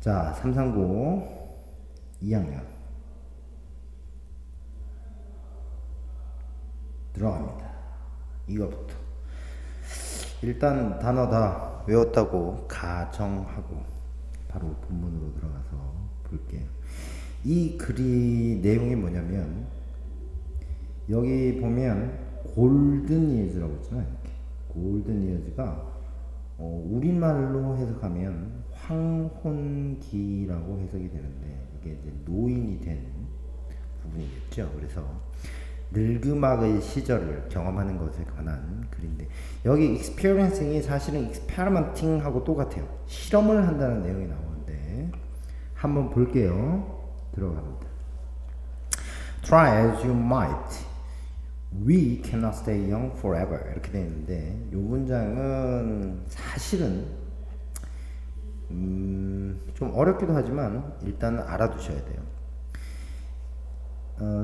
자, 339 2학년 들어갑니다. 이거부터 일단 단어 다 외웠다고 가정하고 바로 본문으로 들어가서 볼게요. 이 글이 내용이 뭐냐면 여기 보면 골든 이어즈라고 있잖아요. 이렇게 골든 이어즈가 우리말로 해석하면 황혼기라고 해석이 되는데 이게 이제 노인이 된 부분이겠죠. 그래서 늙음악의 시절을 경험하는 것에 관한 글인데 여기 experiencing이 사실은 experimenting하고 똑같아요. 실험을 한다는 내용이 나오는데 한번 볼게요. 들어갑니다. Try as you might, we cannot stay young forever 이렇게 되어 있는데 이 문장은 사실은 좀 어렵기도 하지만 일단 알아두셔야 돼요.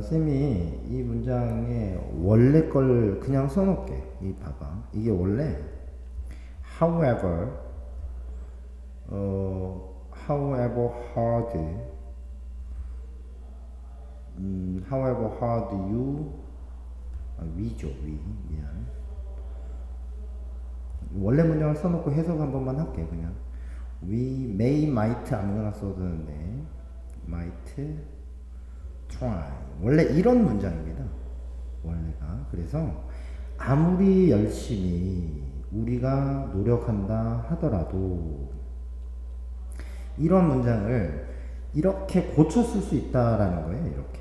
쌤이 이 문장의 원래 걸 그냥 써놓을게. 이 봐봐. 이게 원래 however however hard however hard you 위죠. 위 미안. 원래 문장을 써놓고 해석 한 번만 할게. 그냥 we may might 아무거나 써도 되는데 might try 원래 이런 문장입니다. 원래가 그래서 아무리 열심히 우리가 노력한다 하더라도 이런 문장을 이렇게 고쳐 쓸 수 있다라는 거예요. 이렇게.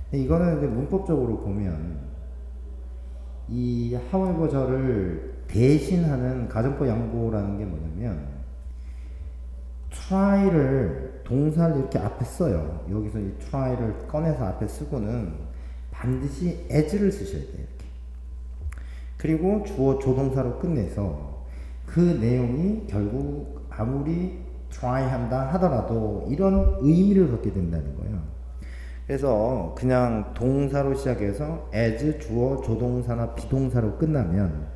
근데 이거는 이제 문법적으로 보면 이 however절을 대신하는 가정법 양보라는 게 뭐냐면 try를 동사를 이렇게 앞에 써요. 여기서 이 try를 꺼내서 앞에 쓰고는 반드시 as를 쓰셔야 돼요. 이렇게. 그리고 주어 조동사로 끝내서 그 내용이 결국 아무리 try 한다 하더라도 이런 의미를 갖게 된다는 거예요. 그래서 그냥 동사로 시작해서 as 주어 조동사나 비동사로 끝나면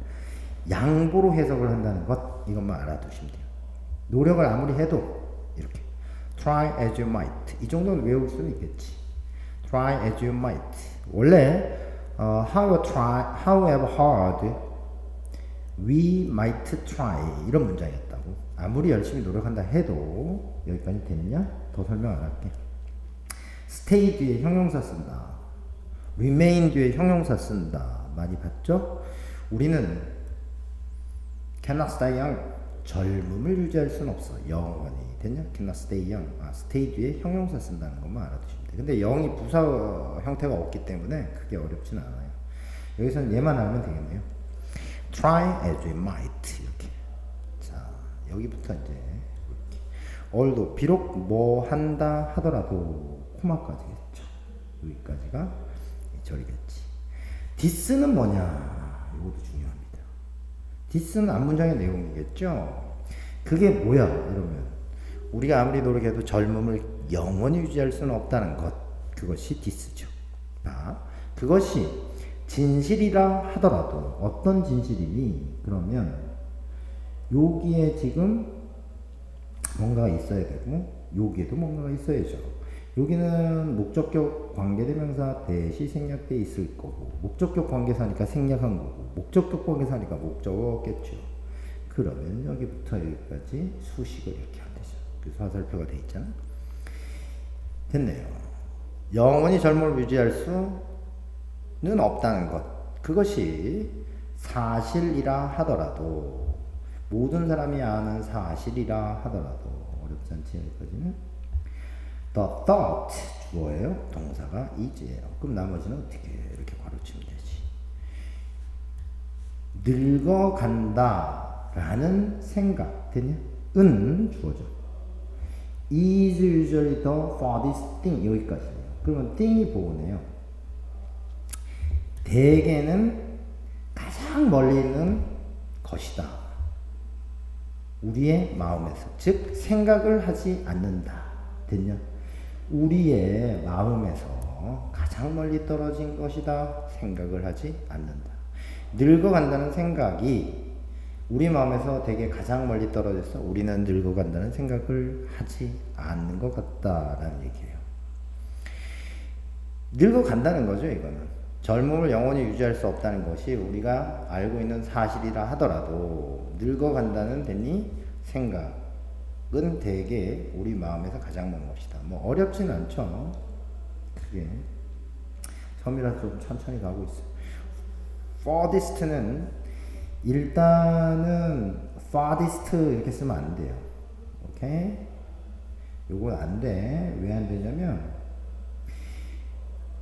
양보로 해석을 한다는 것 이것만 알아두시면 돼요. 노력을 아무리 해도 이렇게 try as you might 이 정도는 외울 수는 있겠지. try as you might 원래 however hard we might try 이런 문장이었다고. 아무리 열심히 노력한다 해도 여기까지 됐냐? 더 설명 안 할게. stay 뒤에 형용사 쓴다. remain 뒤에 형용사 쓴다. 많이 봤죠? 우리는 cannot stay young 젊음을 유지할 수는 없어. 영원히 됐냐? cannot stay young. stay 뒤에 형용사 쓴다는 것만 알아두시면 돼. 근데 영이 부사 형태가 없기 때문에 크게 어렵진 않아요. 여기서는 얘만 알면 되겠네요. try as you might 이렇게. 자, 여기부터 이제 이렇게. although 비록 뭐 한다 하더라도 코마까지겠죠. 여기까지가 절이겠지. this는 뭐냐? 이것도 중요합니다. this는 앞문장의 내용이겠죠. 그게 뭐야? 이러면 우리가 아무리 노력해도 젊음을 영원히 유지할 수는 없다는 것. 그것이 this죠. 그것이 진실이라 하더라도 어떤 진실이니? 그러면 여기에 지금 뭔가가 있어야 되고 여기에도 뭔가가 있어야죠. 여기는 목적격 관계대명사 대시 생략돼 있을 거고 목적격 관계사니까 생략한 거고 목적격 관계사니까 목적어겠죠. 그러면 여기부터 여기까지 수식을 이렇게 하면 되죠. 그래서 화살표가 돼 있잖아. 됐네요. 영원히 젊음을 유지할 수는 없다는 것. 그것이 사실이라 하더라도 모든 사람이 아는 사실이라 하더라도 어렵지 않지 여기까지는. The thought 주어예요. 동사가 is예요. 그럼 나머지는 어떻게 해요? 이렇게 가로치면 되지. 늙어간다 라는 생각 됐냐? 은 주어죠. is usually the farthest thing 여기까지예요. 그러면 thing이 보호네요. 대개는 가장 멀리 있는 것이다. 우리의 마음에서 즉 생각을 하지 않는다. 됐냐? 우리의 마음에서 가장 멀리 떨어진 것이다. 생각을 하지 않는다. 늙어간다는 생각이 우리 마음에서 되게 가장 멀리 떨어져서 우리는 늙어간다는 생각을 하지 않는 것 같다라는 얘기예요. 늙어간다는 거죠, 이거는. 젊음을 영원히 유지할 수 없다는 것이 우리가 알고 있는 사실이라 하더라도 늙어간다는 생각은 되게 우리 마음에서 가장 먼 것이다. 뭐 어렵진 않죠. 그게 처음이라서 좀 천천히 가고 있어요. farthest는 일단은 farthest 이렇게 쓰면 안 돼요. 오케이? 요건 안 돼. 왜 안 되냐면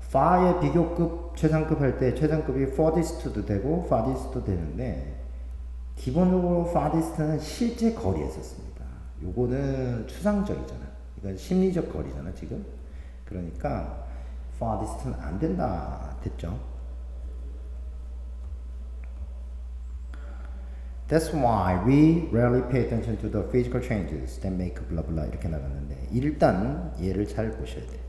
far의 비교급 최상급 할 때 최상급이 farthest도 되고 farthest도 되는데 기본적으로 farthest는 실제 거리에 썼습니다. 요거는 추상적이잖아. 이건 심리적 거리잖아 지금. 그러니까 farthest는 안 된다 됐죠. That's why we rarely pay attention to the physical changes that make blah blah 이렇게 나갔는데 일단 얘를 잘 보셔야 돼.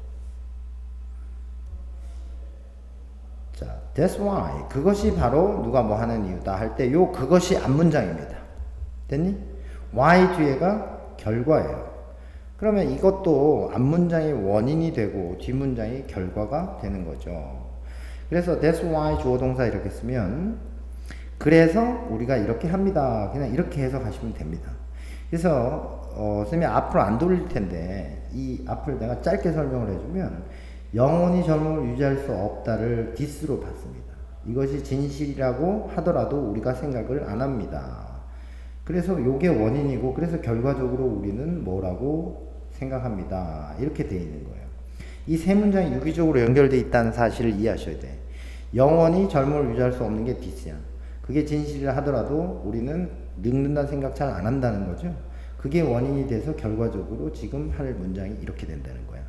자, that's why 그것이 바로 누가 뭐 하는 이유다 할 때 요 그것이 앞문장입니다. 됐니? why 뒤에가 결과예요. 그러면 이것도 앞문장이 원인이 되고 뒷문장이 결과가 되는 거죠. 그래서 that's why 주어 동사 이렇게 쓰면 그래서 우리가 이렇게 합니다. 그냥 이렇게 해석하시면 됩니다. 그래서 선생님이 앞으로 안 돌릴 텐데 이 앞을 내가 짧게 설명을 해주면 영원히 젊음을 유지할 수 없다를 this로 받습니다. 이것이 진실이라고 하더라도 우리가 생각을 안 합니다. 그래서 요게 원인이고 그래서 결과적으로 우리는 뭐라고 생각합니다. 이렇게 돼 있는 거예요. 이 세 문장이 유기적으로 연결되어 있다는 사실을 이해하셔야 돼. 영원히 젊음을 유지할 수 없는 게 this야. 그게 진실이라 하더라도 우리는 늙는다는 생각 잘 안 한다는 거죠. 그게 원인이 돼서 결과적으로 지금 할 문장이 이렇게 된다는 거야.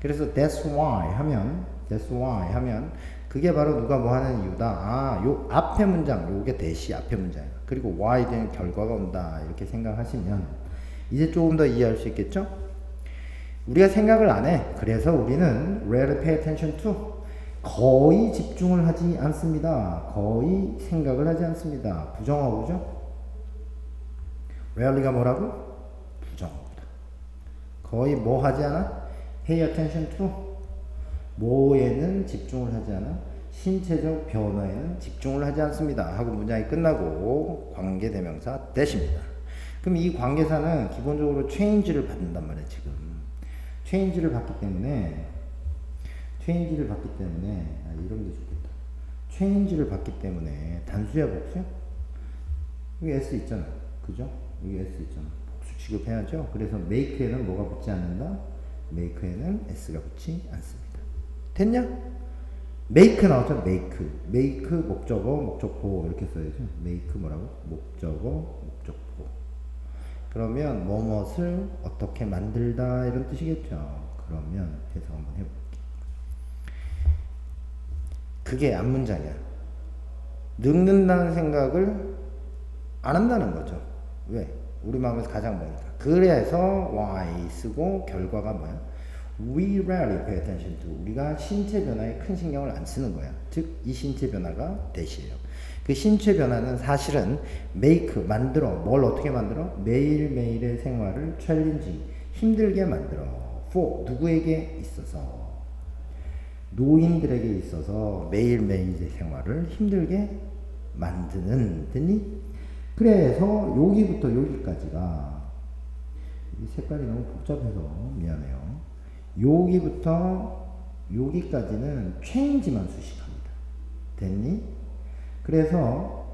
그래서 that's why 하면 그게 바로 누가 뭐 하는 이유다. 아, 요 앞에 문장, 요게 대시 앞에 문장이야. 그리고 why 된 결과가 온다. 이렇게 생각하시면 이제 조금 더 이해할 수 있겠죠? 우리가 생각을 안 해. 그래서 우리는 rarely pay attention to 거의 집중을 하지 않습니다. 거의 생각을 하지 않습니다. 부정어구죠? rarely가 뭐라고? 부정어구다. 거의 뭐 하지 않아? pay attention to 뭐에는 집중을 하지 않아? 신체적 변화에는 집중을 하지 않습니다. 하고 문장이 끝나고 관계대명사 that입니다. 그럼 이 관계사는 기본적으로 change를 받는단 말이야 지금. change를 받기 때문에 이런 게 좋겠다. change를 받기 때문에 단수야 복수야? 여기 s 있잖아. 그죠? 여기 s 있잖아. 복수 취급해야죠. 그래서 make에는 뭐가 붙지 않는다? make에는 s가 붙지 않습니다. 됐냐? make 나오죠? make 목적어, 목적보 이렇게 써야죠. make 뭐라고? 목적어, 목적보. 그러면 뭐뭇을 어떻게 만들다 이런 뜻이겠죠. 그러면 해석 한번 해볼게요. 그게 앞문장이야. 늙는다는 생각을 안 한다는 거죠. 왜? 우리 마음에서 가장 머니까. 그래서 why 쓰고 결과가 뭐야? We rarely pay attention to. 우리가 신체 변화에 큰 신경을 안 쓰는 거야. 즉, 이 신체 변화가 대시예요. 그 신체 변화는 사실은 make, 만들어. 뭘 어떻게 만들어? 매일매일의 생활을 챌린지, 힘들게 만들어. for, 누구에게 있어서? 노인들에게 있어서 매일매일의 생활을 힘들게 만드는, 됐니? 그래서 여기부터 여기까지가 이 색깔이 너무 복잡해서 미안해요. 여기부터 여기까지는 change만 수식합니다. 됐니? 그래서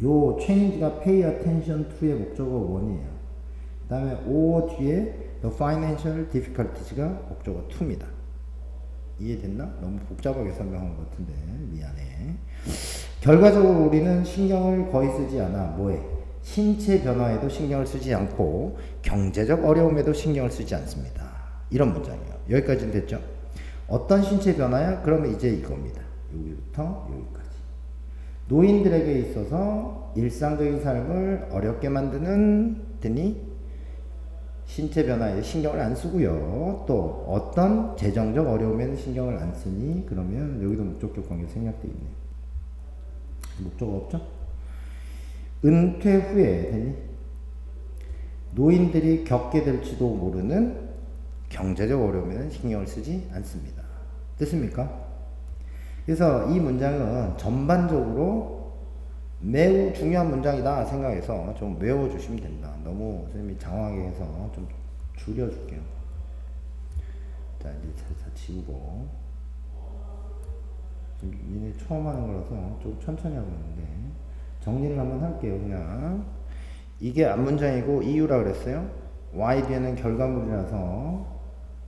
요 change가 pay attention to의 목적어 1이에요. 그 다음에 o 뒤에 the financial difficulties가 목적어 2입니다. 이해됐나? 너무 복잡하게 설명한 것 같은데 미안해. 결과적으로 우리는 신경을 거의 쓰지 않아. 뭐해? 신체 변화에도 신경을 쓰지 않고 경제적 어려움에도 신경을 쓰지 않습니다. 이런 문장이에요. 여기까지는 됐죠? 어떤 신체 변화야? 그러면 이제 이겁니다. 여기부터 여기까지. 노인들에게 있어서 일상적인 삶을 어렵게 만드는 드니 신체 변화에 신경을 안 쓰고요. 또 어떤 재정적 어려움에는 신경을 안 쓰니 그러면 여기도 목적격 관계 생략되어 있네요. 목적어 없죠? 은퇴 후에 됐니? 노인들이 겪게 될지도 모르는 경제적 어려움에는 신경을 쓰지 않습니다. 됐습니까? 그래서 이 문장은 전반적으로 매우 중요한 문장이다 생각해서 좀 외워주시면 된다. 너무 선생님이 장황하게 해서 좀 줄여줄게요. 자, 이제 다 지우고. 지금 얘네 처음 하는 거라서 좀 천천히 하고 있는데, 정리를 한번 할게요. 그냥. 이게 앞문장이고, 이유라 그랬어요. Y 뒤에는 결과물이라서,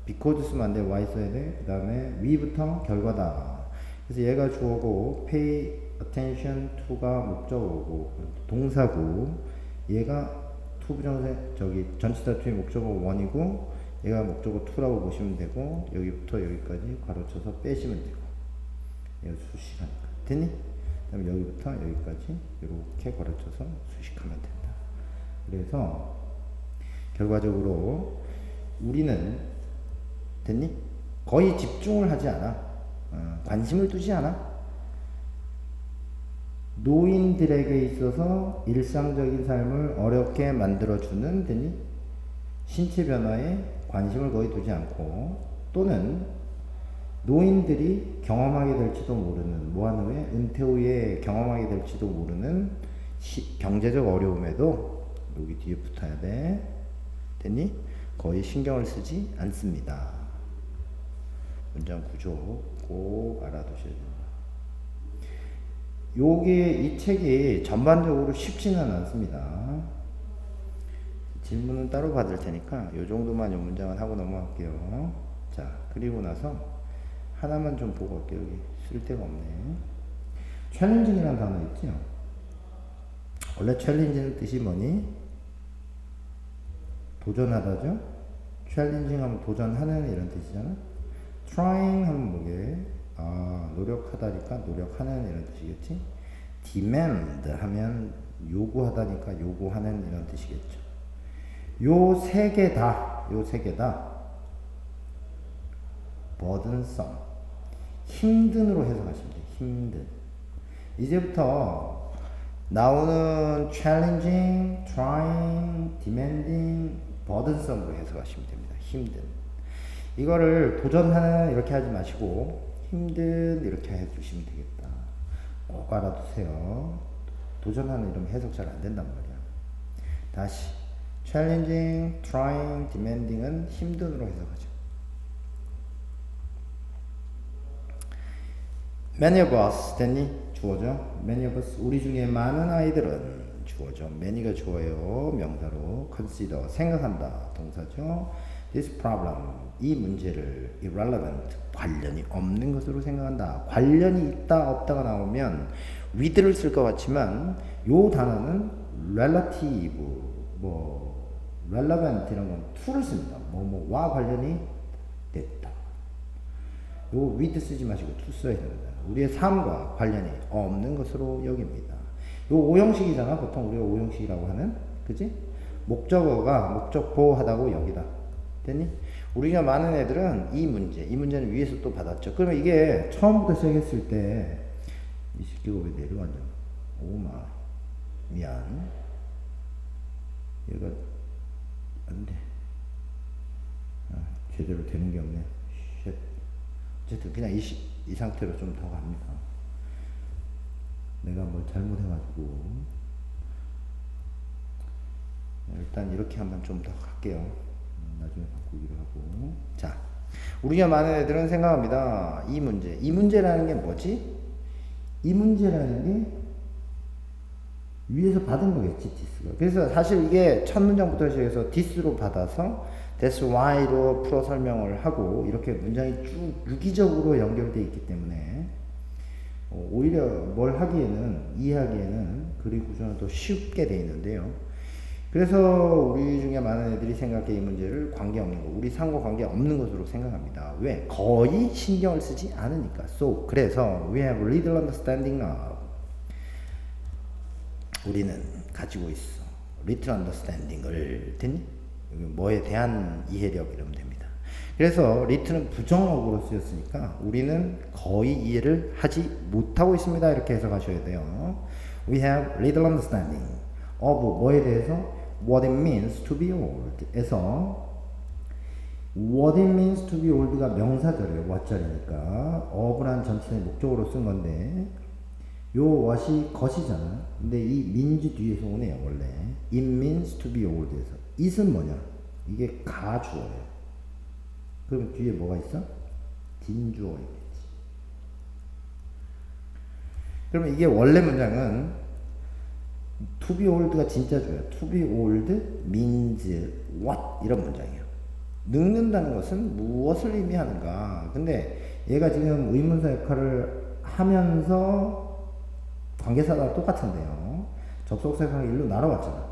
because 쓰면 안 돼. Y 써야 돼. 그 다음에 we부터 결과다. 그래서 얘가 주어고, pay attention to가 목적어고, 동사고, 얘가 to 부정사, 전치사 to의 목적어 1이고, 얘가 목적어 2라고 보시면 되고, 여기부터 여기까지 괄호쳐서 빼시면 되고, 얘가 수식하니까. 됐니? 그 다음에 여기부터 여기까지 이렇게 괄호쳐서 수식하면 된다. 그래서 결과적으로 우리는 됐니? 거의 집중을 하지 않아. 관심을 두지 않아. 노인들에게 있어서 일상적인 삶을 어렵게 만들어주는 됐니? 신체 변화에 관심을 거의 두지 않고, 또는 노인들이 경험하게 될지도 모르는, 뭐한 후에 은퇴 후에 경험하게 될지도 모르는 경제적 어려움에도 여기 뒤에 붙어야 돼. 됐니? 거의 신경을 쓰지 않습니다. 문장 구조 꼭 알아두셔야 된다. 요게 이 책이 전반적으로 쉽지는 않습니다. 질문은 따로 받을 테니까 요 정도만 요 문장은 하고 넘어갈게요. 자, 그리고 나서 하나만 좀 보고 갈게요. 여기 쓸데가 없네. 챌린징이라는 단어 있죠? 원래 챌린징의 뜻이 뭐니? 도전하다죠? 챌린징 하면 도전하는 이런 뜻이잖아? trying 하면 뭐게? 노력하다니까 노력하는 이런 뜻이겠지? demand 하면 요구하다니까 요구하는 이런 뜻이겠죠. 요 세 개 다 burdensome, 힘든으로 해석하시면 돼요. 힘든. 이제부터 나오는 challenging, trying, demanding, burdensome로 해석하시면 됩니다. 힘든. 이거를 도전하는 이렇게 하지 마시고 힘든 이렇게 해주시면 되겠다. 꼭 알아두세요. 도전하는 이런 해석 잘 안 된단 말이야. 다시 challenging, trying, demanding은 힘든으로 해석하죠. Many of us 됐니? 주어죠. Many of us 우리 중에 많은 아이들은 주어죠. many가 주어요. 명사로 consider 생각한다 동사죠. This problem 이 문제를 irrelevant 관련이 없는 것으로 생각한다. 관련이 있다 없다가 나오면 with를 쓸 것 같지만 요 단어는 relative relevant 이런 건 to를 씁니다. 뭐와 관련이 됐다. 요 with 쓰지 마시고 to 써야 됩니다. 우리의 삶과 관련이 없는 것으로 여깁니다. 요 오형식이잖아. 보통 우리가 오형식이라고 하는, 그지? 목적어가 목적보 하다고 여기다. 됐니? 우리가 많은 애들은 이 문제는 위에서 또 받았죠. 그러면 이게 처음부터 시작했을 때, 이 새끼가 왜 내려왔냐? 오마. 미안. 얘가, 안 돼. 제대로 되는 게 없네. 쉣. 어쨌든 그냥 이 상태로 좀 더 갑니다. 내가 뭘 잘못해가지고 일단 이렇게 한번 좀 더 갈게요. 나중에 바꾸기로 하고. 자, 우리가 많은 애들은 생각합니다. 이 문제라는 게 뭐지? 이 문제라는 게 위에서 받은 거겠지, 디스가. 그래서 사실 이게 첫 문장부터 시작해서 디스로 받아서 that's why로 풀어 설명을 하고 이렇게 문장이 쭉 유기적으로 연결되어 있기 때문에 오히려 뭘 하기에는, 이해하기에는 글의 구조는 더 쉽게 되어 있는데요. 그래서 우리 중에 많은 애들이 생각해 이 문제를 관계없는 거, 우리 삶과 관계없는 것으로 생각합니다. 왜? 거의 신경을 쓰지 않으니까. So, 그래서 we have little understanding of. 우리는 가지고 있어. little understanding을, 됐니? 뭐에 대한 이해력 이러면 됩니다. 그래서 little는 부정어구로 쓰였으니까 우리는 거의 이해를 하지 못하고 있습니다. 이렇게 해석하셔야 돼요. We have little understanding. of 뭐에 대해서 what it means to be old 에서 what it means to be old가 명사절이에요. what절이니까 of란 전체의 목적으로 쓴 건데 요 what이 것이잖아. 근데 이 means 뒤에서 오네요. 원래 it means to be old에서 it은 뭐냐? 이게 가주어예요. 그럼 뒤에 뭐가 있어? 딘주어 있겠지. 그러면 이게 원래 문장은 to be old가 진짜 줘요. to be old means what 이런 문장이에요. 늙는다는 것은 무엇을 의미하는가. 근데 얘가 지금 의문사 역할을 하면서 관계사가 똑같은데요. 접속사가 일로 날아왔잖아.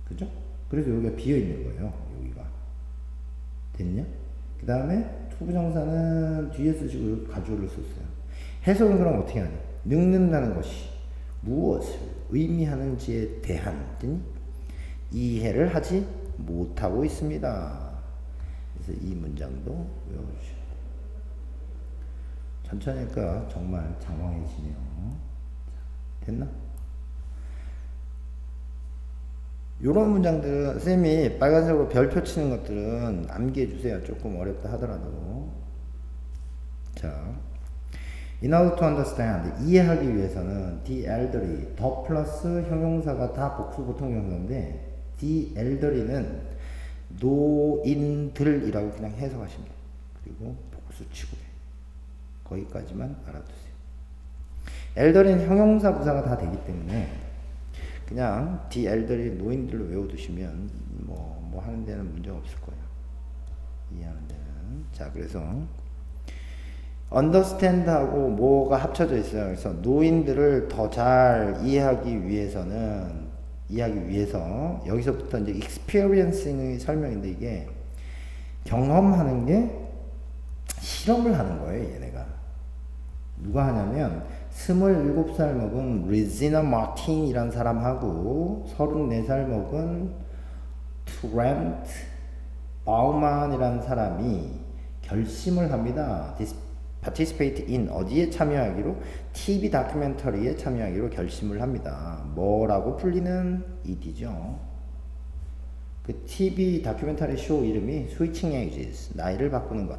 그죠? 그래서 여기가 비어있는 거예요. 여기가. 됐냐? 그 다음에 투부정사는 뒤에 쓰시고 가주어를 썼어요. 해석은 그럼 어떻게 하냐? 늙는다는 것이 무엇을 의미하는지에 대한 이해를 하지 못하고 있습니다. 그래서 이 문장도 외워주세요. 천천히 하니까 정말 장황해지네요. 됐나? 요런 문장들은 쌤이 빨간색으로 별표 치는 것들은 암기해 주세요. 조금 어렵다 하더라도. 자, in order to understand 이해하기 위해서는 the elderly 더 플러스 형용사가 다 복수 보통 형용사인데 the elderly는 노인들이라고 그냥 해석하시면 돼요. 그리고 복수 치고 돼. 거기까지만 알아두세요. elderly는 형용사 부사가 다 되기 때문에 그냥 the elderly 노인들로 외워두시면 뭐 하는 데는 문제가 없을 거예요. 이해하는 데는. 자, 그래서 understand하고 뭐가 합쳐져 있어요. 그래서 노인들을 더 잘 이해하기 위해서 여기서부터 이제 experiencing의 설명인데 이게 경험하는 게 실험을 하는 거예요. 얘네가 누가 하냐면 27살 먹은 리지나 마틴이란 사람하고 34살 먹은 트렌트 바우만이라는 사람이 결심을 합니다. participate in 어디에 참여하기로? TV 다큐멘터리에 참여하기로 결심을 합니다. 뭐라고 풀리는 이디죠. 그 TV 다큐멘터리 쇼 이름이 Switching Ages, 나이를 바꾸는 것.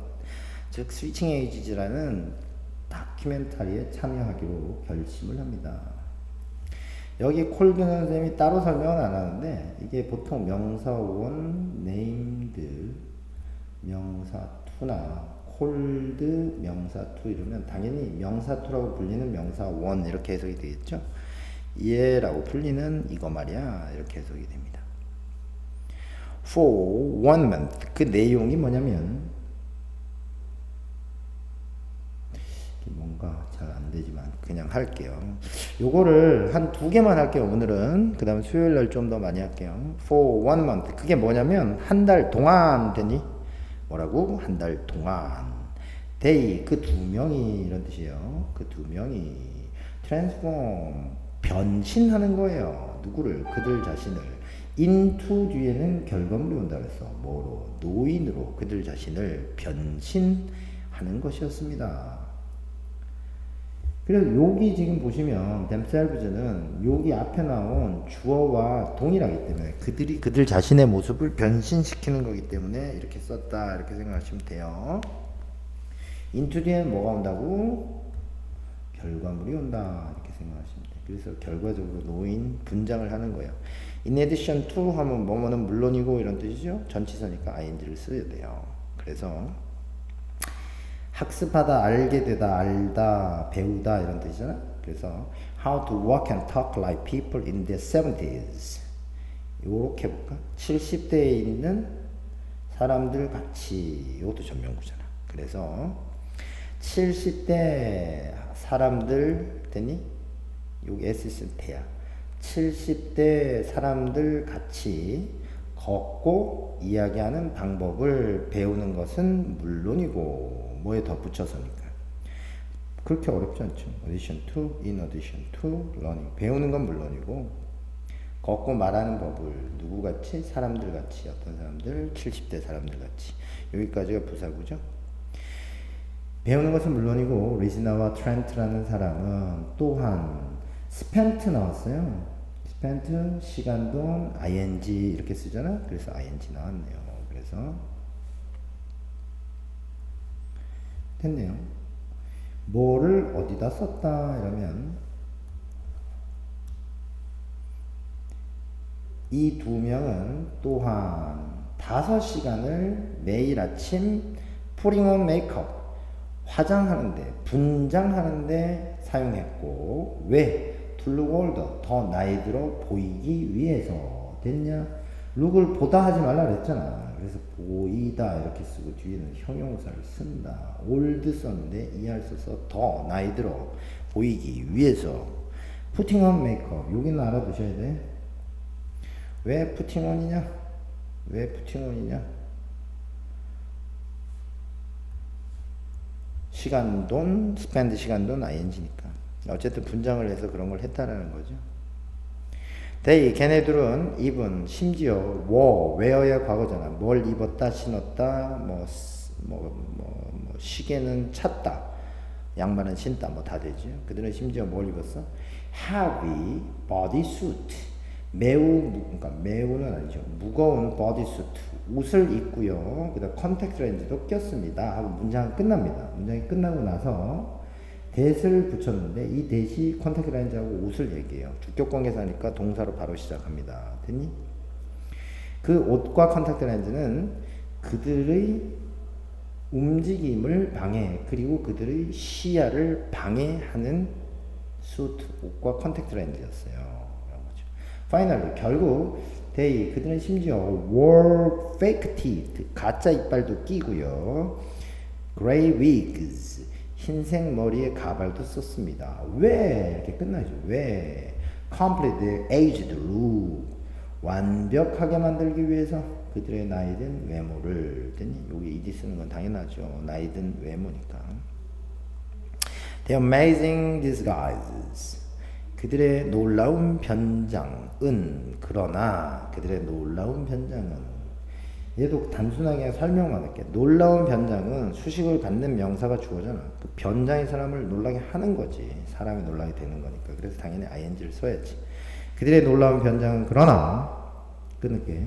즉 Switching Ages라는 다큐멘터리에 참여하기로 결심을 합니다. 여기 콜드는 선생님이 따로 설명은 안 하는데 이게 보통 명사원, named, 명사 투나 콜드, 명사 투 이러면 당연히 명사 투라고 불리는 명사 원 이렇게 해석이 되겠죠. 얘라고 풀리는 이거 말이야 이렇게 해석이 됩니다. For 1 month 그 내용이 뭐냐면 뭔가 잘 안되지만 그냥 할게요. 요거를 한 2개만 할게요. 오늘은. 그 다음에 수요일날 좀 더 많이 할게요. For 1 month 그게 뭐냐면 한 달 동안 되니? 뭐라고? 한 달 동안. They 그 2명이 이런 뜻이에요. 그 2명이 transform 변신하는 거예요. 누구를? 그들 자신을. into 뒤에는 결과물이 온다 그랬어. 뭐로? 노인으로 그들 자신을 변신하는 것이었습니다. 그래서 여기 지금 보시면 themselves는 여기 앞에 나온 주어와 동일하기 때문에 그들 자신의 모습을 변신시키는 거기 때문에 이렇게 썼다 이렇게 생각하시면 돼요. into 뒤에는 뭐가 온다고? 결과물이 온다 이렇게 생각하시면 돼요. 그래서 결과적으로 노인 분장을 하는 거예요. in addition to 하면 뭐뭐는 물론이고 이런 뜻이죠. 전치사니까 ing를 써야 돼요. 그래서 학습하다, 알게 되다, 알다, 배우다 이런 뜻이잖아. 그래서 how to walk and talk like people in their 70s 요렇게 볼까? 70대에 있는 사람들 같이 이것도 전명구잖아. 그래서 70대 사람들 되니? 여기 S 있으면 대야. 70대 사람들 같이 걷고 이야기하는 방법을 배우는 것은 물론이고 뭐에 덧붙여서니까 그렇게 어렵지 않죠. addition to, in addition to, learning 배우는 건 물론이고 걷고 말하는 법을 누구같이? 사람들같이 어떤 사람들? 70대 사람들같이 여기까지가 부사구죠. 배우는 것은 물론이고 리지나와 트렌트라는 사람은 또한 spent 나왔어요. spent 시간 돈 ing 이렇게 쓰잖아. 그래서 ing 나왔네요. 그래서 됐네요. 뭐를 어디다 썼다 이러면 이 두 명은 또한 5시간을 매일 아침 putting on makeup 화장하는데 분장하는데 사용했고 왜? to look older 더 나이 들어 보이기 위해서 됐냐? look을 보다 하지 말라 그랬잖아. 그래서 보이다 이렇게 쓰고 뒤에는 형용사를 쓴다. old 썼는데 ER 써서 더 나이 들어 보이기 위해서 putting on makeup 여기는 알아두셔야 돼. 왜 putting on이냐? 왜 putting on이냐? 시간 돈, spend 시간 돈 ing니까. 어쨌든 분장을 해서 그런 걸 했다라는 거죠. they 걔네들은 입은 심지어 wear의 과거잖아. 뭘 입었다, 신었다, 시계는 찼다, 양말은 신다, 뭐 다 되죠. 그들은 심지어 뭘 입었어? heavy bodysuit. 그러니까 매우는 아니죠. 무거운 bodysuit 옷을 입고요. 그다음 컨택트 렌즈도 꼈습니다. 하고 문장이 끝납니다. 문장이 끝나고 나서 that을 붙였는데 이 that이 컨택트 렌즈하고 옷을 얘기해요. 주격 관계사니까 동사로 바로 시작합니다. 됐니? 그 옷과 컨택트 렌즈는 그들의 움직임을 방해 그리고 그들의 시야를 방해하는 수트 옷과 컨택트 렌즈였어요. 파이널리 결국 they 그들은 심지어 wore fake teeth 가짜 이빨도 끼고요. gray wigs 흰색 머리에 가발도 썼습니다. 왜 이렇게 끝나죠? 왜 complete aged look 완벽하게 만들기 위해서 그들의 나이든 외모를 됐니? 여기 ed 쓰는 건 당연하죠. 나이든 외모니까. The amazing disguises 그들의 놀라운 변장은 그러나 그들의 놀라운 변장은 얘도 단순하게 설명만 할게. 놀라운 변장은 수식을 갖는 명사가 주어잖아. 그 변장이 사람을 놀라게 하는 거지. 사람이 놀라게 되는 거니까. 그래서 당연히 ing를 써야지. 그들의 놀라운 변장은 그러나 끊을게.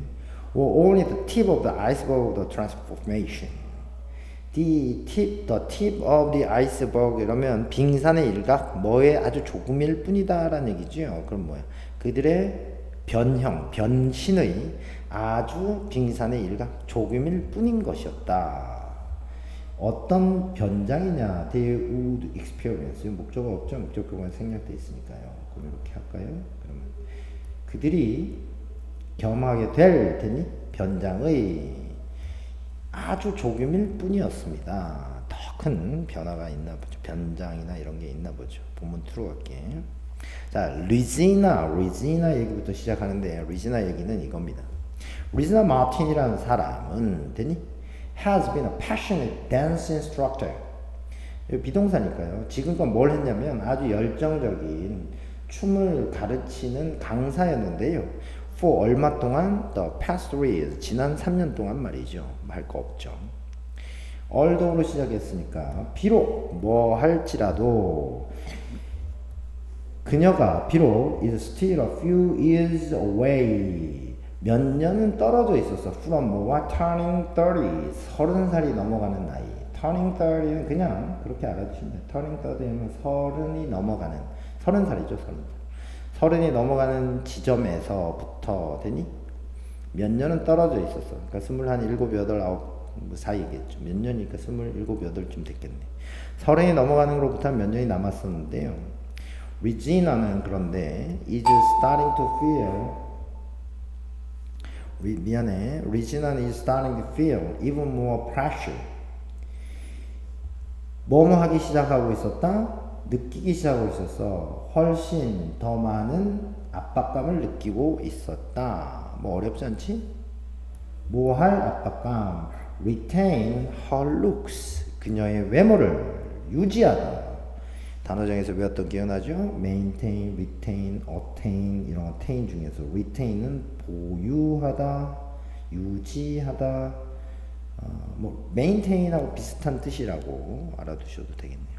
Only the tip of the iceberg of the transformation. The tip of the iceberg 이러면 빙산의 일각 뭐에 아주 조금일 뿐이다 라는 얘기죠. 그럼 뭐야? 그들의 변신의 아주 빙산의 일각 조금일 뿐인 것이었다. 어떤 변장이냐? They would experience. 목적어 없죠? 목적어가 생략돼 있으니까요. 그럼 이렇게 할까요? 그러면 그들이 경험하게 될 테니 변장의 아주 조금일 뿐이었습니다. 더 큰 변화가 있나 보죠. 변장이나 이런 게 있나 보죠. 본문 투로 갈게. 자, 리지나 얘기부터 시작하는데 리지나 얘기는 이겁니다. 리지나 마틴이라는 사람은 되니? has been a passionate dance instructor. 비동사니까요. 지금껏 뭘 했냐면 아주 열정적인 춤을 가르치는 강사였는데요. for 얼마 동안? the past 3 years. 지난 3년 동안 말이죠. 할 거 없죠. althought로 시작했으니까 비록 뭐 할지라도 그녀가 비록 is still a few years away 몇 년은 떨어져 있었어. from 뭐와 turning 30 30살이 넘어가는 나이. turning 30는 그냥 그렇게 알아두시면 돼요. turning 30은 30이 넘어가는 30살이죠. 30이 넘어가는 지점에서부터 되니 몇 년은 떨어져 있었어. 그러니까 27, 8, 9 사이겠죠. 몇 년이니까 27, 8쯤 됐겠네. 30이 넘어가는 것부터 몇 년이 남았었는데요. 리지나는 그런데 is starting to feel 미안해. 리지나는 is starting to feel even more pressure. 뭐뭐 하기 시작하고 있었다? 느끼기 시작하고 있었어. 훨씬 더 많은 압박감을 느끼고 있었다. 뭐 어렵지 않지? 뭐 할 압박감? retain her looks. 그녀의 외모를 유지하다. 단어정에서 배웠던 기억나죠? maintain, retain, attain 이런 attain 중에서 retain은 보유하다, 유지하다, maintain하고 비슷한 뜻이라고 알아두셔도 되겠네요.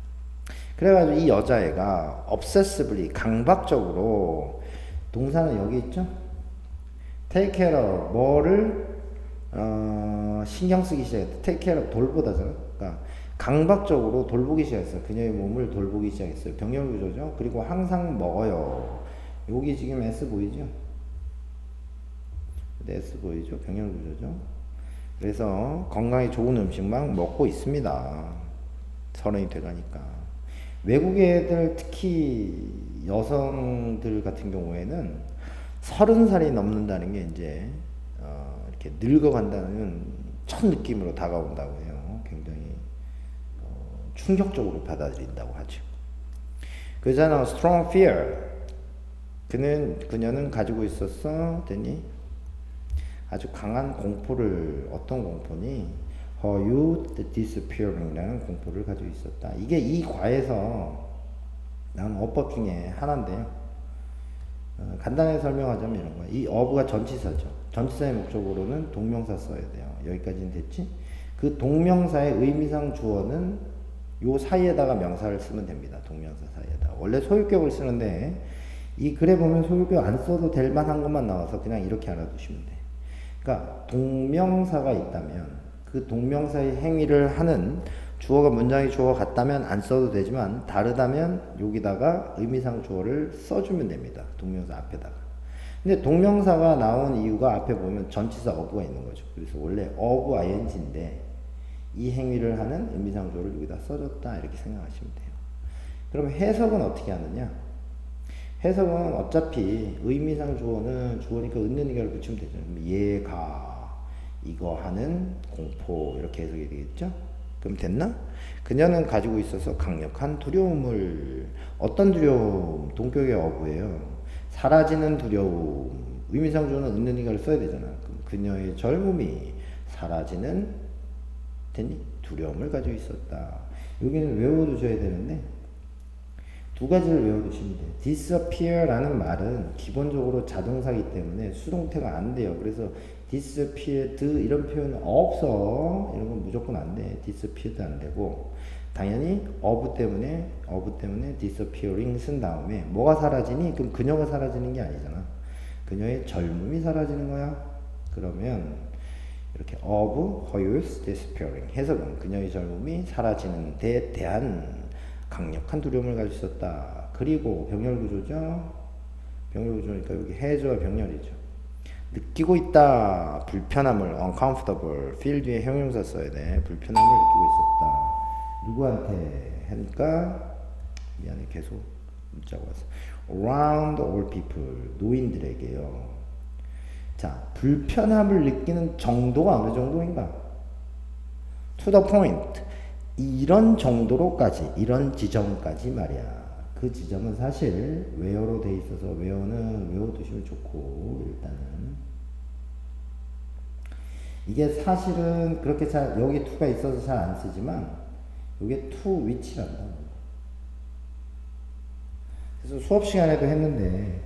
그래가지고 이 여자애가 obsessively 강박적으로 동사는 여기 있죠? take care of 뭐를 신경 쓰기 시작했다. take care of 돌보다잖아. 그러니까 강박적으로 돌보기 시작했어요. 그녀의 몸을 돌보기 시작했어요. 병렬 구조죠. 그리고 항상 먹어요. 여기 지금 S 보이죠? S 보이죠? 병렬 구조죠. 그래서 건강에 좋은 음식만 먹고 있습니다. 서른이 돼가니까. 외국 애들 특히 여성들 같은 경우에는 30살이 넘는다는 게 이제 이렇게 늙어간다는 첫 느낌으로 다가온다고 해요. 굉장히 충격적으로 받아들인다고 하죠. 그잖아, strong fear. 그녀는 가지고 있었어, 됐니? 아주 강한 공포를, 어떤 공포니? Her youth disappearing라는 공포를 가지고 있었다. 이게 이 과에서 나온 어법 중에 하나인데요. 간단하게 설명하자면 이런 거야. 이 어부가 전치사죠. 전치사의 목적으로는 동명사 써야 돼요. 여기까지는 됐지? 그 동명사의 의미상 주어는 요 사이에다가 명사를 쓰면 됩니다. 동명사 사이에다가. 원래 소유격을 쓰는데 이 글에 보면 소유격 안 써도 될 만한 것만 나와서 그냥 이렇게 알아두시면 돼. 그러니까 동명사가 있다면 그 동명사의 행위를 하는 주어가 문장의 주어 같다면 안 써도 되지만 다르다면 여기다가 의미상 주어를 써주면 됩니다. 동명사 앞에다가. 근데 동명사가 나온 이유가 앞에 보면 전치사 어부가 있는 거죠. 그래서 원래 어부 ing인데 이 행위를 하는 의미상 주어를 여기다 써줬다 이렇게 생각하시면 돼요. 그럼 해석은 어떻게 하느냐? 해석은 어차피 의미상 주어는 주어니까 있는 이가를 붙이면 되죠. 얘가 이거 하는 공포 이렇게 해석이 되겠죠? 그럼 됐나? 그녀는 가지고 있어서 강력한 두려움을, 어떤 두려움? 동격의 어부예요. 사라지는 두려움. 의미상 주어는 있는 이가를 써야 되잖아. 그럼 그녀의 젊음이 사라지는, 됐니? 두려움을 가지고 있었다. 여기는 외워두셔야 되는데 두 가지를 외워두시면 돼요. disappear라는 말은 기본적으로 자동사이기 때문에 수동태가 안 돼요. 그래서 disappeared 이런 표현은 없어. 이런 건 무조건 안 돼. disappeared 안 되고 당연히 of 때문에 disappearing 쓴 다음에 뭐가 사라지니? 그럼 그녀가 사라지는 게 아니잖아. 그녀의 젊음이 사라지는 거야. 그러면 이렇게 of her youth disappearing 해석은 그녀의 젊음이 사라지는 데 대한 강력한 두려움을 가지고 있었다. 그리고 병렬 구조죠. 병렬 구조니까 여기 해줘와 병렬이죠. 느끼고 있다. 불편함을 uncomfortable feel 뒤에 형용사 써야 돼. 불편함을 느끼고 있었다. 누구한테 하니까 미안해 계속 문자가 왔어. around all people 노인들에게요. 자, 불편함을 느끼는 정도가 어느 정도인가? to the point. 이런 정도로까지, 이런 지점까지 말이야. 그 지점은 사실 where로 돼 있어서 where는 외워두시면 좋고, 일단은 이게 사실은 그렇게 잘 여기 to가 있어서 잘 안 쓰지만 이게 to which란다. 그래서 수업 시간에도 했는데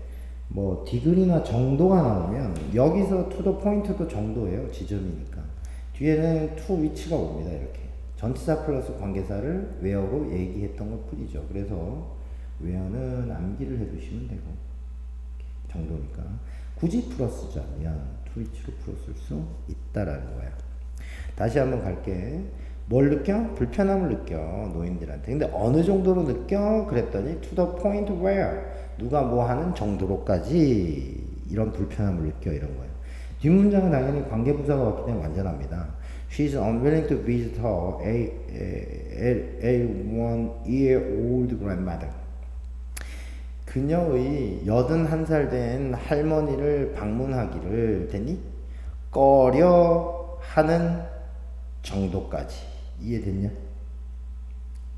뭐 디그리나 정도가 나오면 여기서 to the point도 정도예요. 지점이니까 뒤에는 to which가 옵니다. 이렇게 전치사 플러스 관계사를 where로 얘기했던 것 뿐이죠. 그래서 where는 암기를 해두시면 되고 정도니까 굳이 풀어쓰지 않으면 to which로 풀었을 수 있다라는 거야. 다시 한번 갈게. 뭘 느껴? 불편함을 느껴. 노인들한테. 근데 어느 정도로 느껴? 그랬더니 to the point where 누가 뭐 하는 정도로까지 이런 불편함을 느껴 이런 거예요. 뒷문장은 당연히 관계부사가 왔기 때문에 완전합니다. She is unwilling to visit her a 1-year-old grandmother. 그녀의 81살 된 할머니를 방문하기를 되니 꺼려 하는 정도까지. 이해됐냐?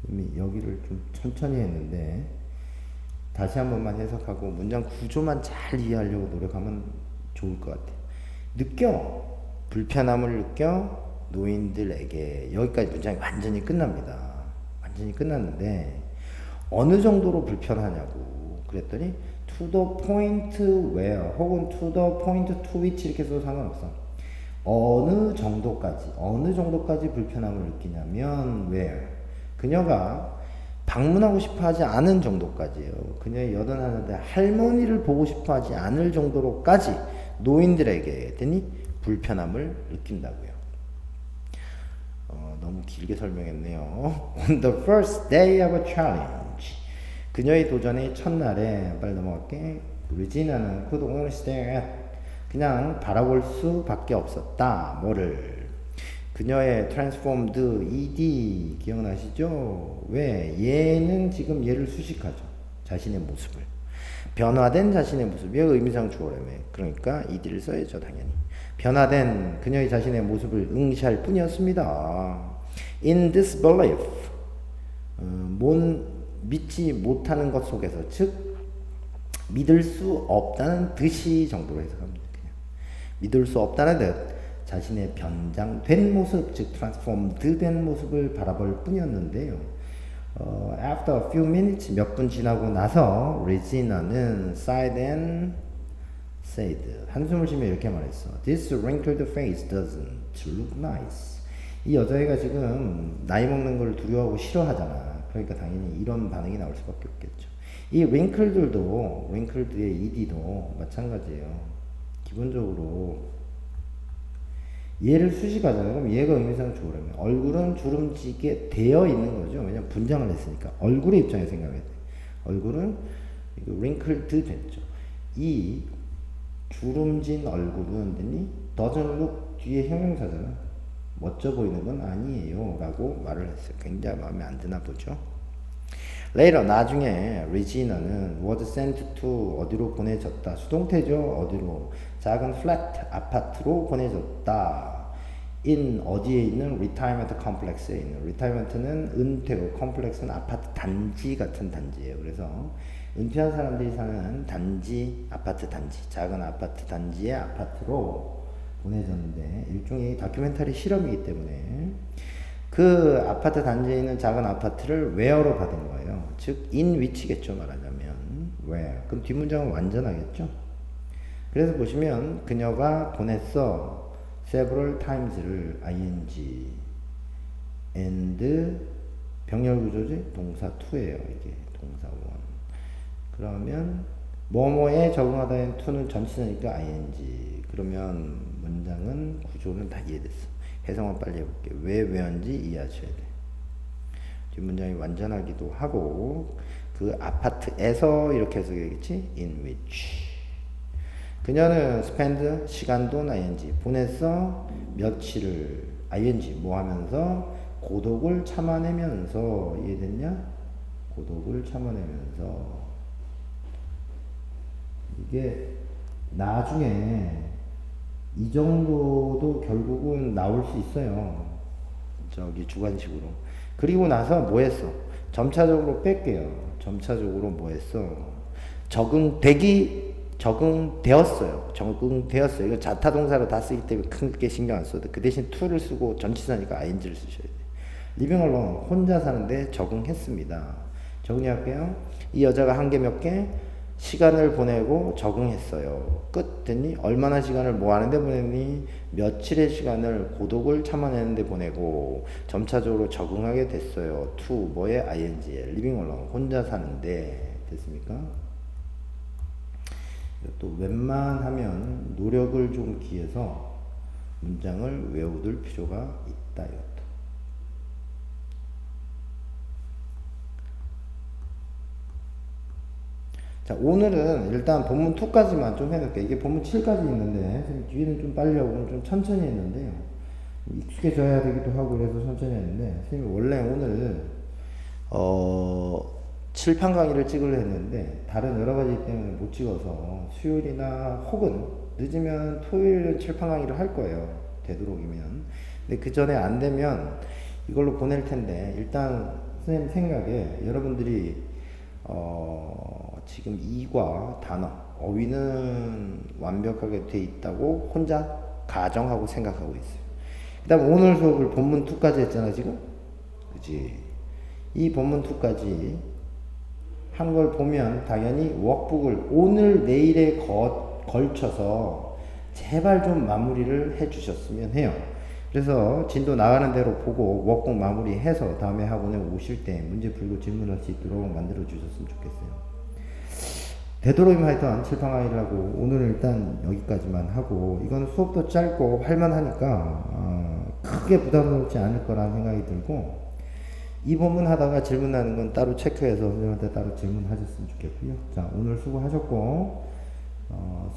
이미 여기를 좀 천천히 했는데 다시 한 번만 해석하고 문장 구조만 잘 이해하려고 노력하면 좋을 것 같아요. 느껴. 불편함을 느껴. 노인들에게. 여기까지 문장이 완전히 끝납니다. 완전히 끝났는데 어느 정도로 불편하냐고 그랬더니 to the point where 혹은 to the point to which 이렇게 써도 상관없어. 어느 정도까지 불편함을 느끼냐면 where 그녀가 방문하고 싶어 하지 않은 정도까지요. 그녀의 여든하는데 할머니를 보고 싶어 하지 않을 정도로까지 노인들에게 되니 불편함을 느낀다고요. 너무 길게 설명했네요. On the first day of a challenge. 그녀의 도전의 첫날에, 빨리 넘어갈게. 리지나는 could only stare at. 그냥 바라볼 수밖에 없었다. 뭐를? 그녀의 transformed ed 기억나시죠? 왜? 얘는 지금 얘를 수식하죠. 자신의 모습을. 변화된 자신의 모습. 얘가 의미상 주어라며. 그러니까 ed를 써야죠, 당연히. 변화된 그녀의 자신의 모습을 응시할 뿐이었습니다. In disbelief, 믿지 못하는 것 속에서, 즉 믿을 수 없다는 듯이 정도로 해석합니다. 그냥 믿을 수 없다는 듯 자신의 변장된 모습, 즉 transformed 된 모습을 바라볼 뿐이었는데요. After a few minutes, 몇 분 지나고 나서 Regina는 sighed and said, 한숨을 쉬며 이렇게 말했어. This wrinkled face doesn't look nice. 이 여자애가 지금 나이 먹는 걸 두려워하고 싫어하잖아. 그러니까 당연히 이런 반응이 나올 수밖에 없겠죠. 이 wrinkled도, wrinkled의 ed도 마찬가지예요. 기본적으로 얘를 수식하잖아요. 그럼 얘가 의미상 주어라면 얼굴은 주름지게 되어 있는 거죠. 왜냐면 분장을 했으니까. 얼굴의 입장에서 생각해야 돼. 얼굴은 wrinkled 됐죠. 이 주름진 얼굴은 doesn't look 뒤에 형용사잖아. 멋져 보이는 건 아니에요 라고 말을 했어요. 굉장히 마음에 안 드나 보죠. Later, 나중에 Regina는 was sent to 어디로 보내졌다. 수동태죠. 어디로? 작은 flat 아파트로 보내졌다. in 어디에 있는 retirement complex에 있는. retirement는 은퇴고 complex는 아파트 단지 같은 단지예요. 그래서 은퇴한 사람들이 사는 단지, 아파트 단지, 작은 아파트 단지의 아파트로 보내졌는데 일종의 다큐멘터리 실험이기 때문에 그 아파트 단지에 있는 작은 아파트를 where로 받은 거예요. 즉 in which겠죠, 말하자면. where. 그럼 뒷문장은 완전하겠죠. 그래서 보시면 그녀가 보냈어 several times를 ing and 병렬 구조지 동사 to예요. 이게 동사 one. 그러면 뭐뭐에 적응하다인 to는 전치사니까 ing. 그러면 문장은 구조는 다 이해됐어. 해석만 빨리 해볼게. 왜 왜인지 이해하셔야 돼. 뒷문장이 완전하기도 하고 그 아파트에서 이렇게 해석해야겠지. in which. 그녀는 spend 시간도 ing 보냈어 며칠을 ing 뭐 하면서 고독을 참아내면서. 이해됐냐? 고독을 참아내면서. 이게 나중에 이 정도도 결국은 나올 수 있어요. 저기 주관식으로. 그리고 나서 뭐 했어? 점차적으로 뺄게요. 점차적으로 뭐 했어? 적응되었어요. 적응되었어요. 이거 자타동사로 다 쓰기 때문에 크게 신경 안 써도 그 대신 to를 쓰고 전치사니까 ing를 쓰셔야 돼요. living alone 혼자 사는데 적응했습니다. 정리할게요. 이 여자가 한 개 몇 개? 시간을 보내고 적응했어요. 끝 됐니? 얼마나 시간을 뭐 하는데 보냈니? 며칠의 시간을 고독을 참아내는데 보내고 점차적으로 적응하게 됐어요. to 뭐에 ing에 living alone 혼자 사는데. 됐습니까? 또 웬만하면 노력을 좀 기해서 문장을 외워둘 필요가 있다. 이것도. 자, 오늘은 일단 본문 2까지만 좀 해놓을게요. 이게 본문 7까지 있는데 뒤에는 좀 빨리 하고 좀 천천히 했는데요. 익숙해져야 되기도 하고 그래서 천천히 했는데 선생님이 원래 오늘 칠판 강의를 찍으려 했는데 다른 여러 가지 때문에 못 찍어서 수요일이나 혹은 늦으면 토요일 칠판 강의를 할 거예요. 되도록이면. 근데 그 전에 안 되면 이걸로 보낼 텐데 일단 선생님 생각에 여러분들이 지금 이과 단어, 어휘는 완벽하게 돼 있다고 혼자 가정하고 생각하고 있어요. 그 다음 오늘 수업을 본문 2까지 했잖아 지금. 그치? 이 본문 2까지 한 걸 보면 당연히 워크북을 오늘 내일에 걸쳐서 제발 좀 마무리를 해 주셨으면 해요. 그래서 진도 나가는 대로 보고 워크북 마무리해서 다음에 학원에 오실 때 문제 풀고 질문할 수 있도록 만들어 주셨으면 좋겠어요. 되도록이면 하여튼 칠판강의라고 오늘은 일단 여기까지만 하고, 이건 수업도 짧고 할만하니까 크게 부담스럽지 않을 거라는 생각이 들고, 이 본문 하다가 질문하는 건 따로 체크해서 선생님한테 따로 질문하셨으면 좋겠고요. 자, 오늘 수고하셨고,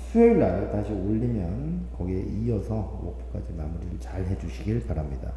수요일 날 다시 올리면 거기에 이어서 워크까지 마무리를 잘 해주시길 바랍니다.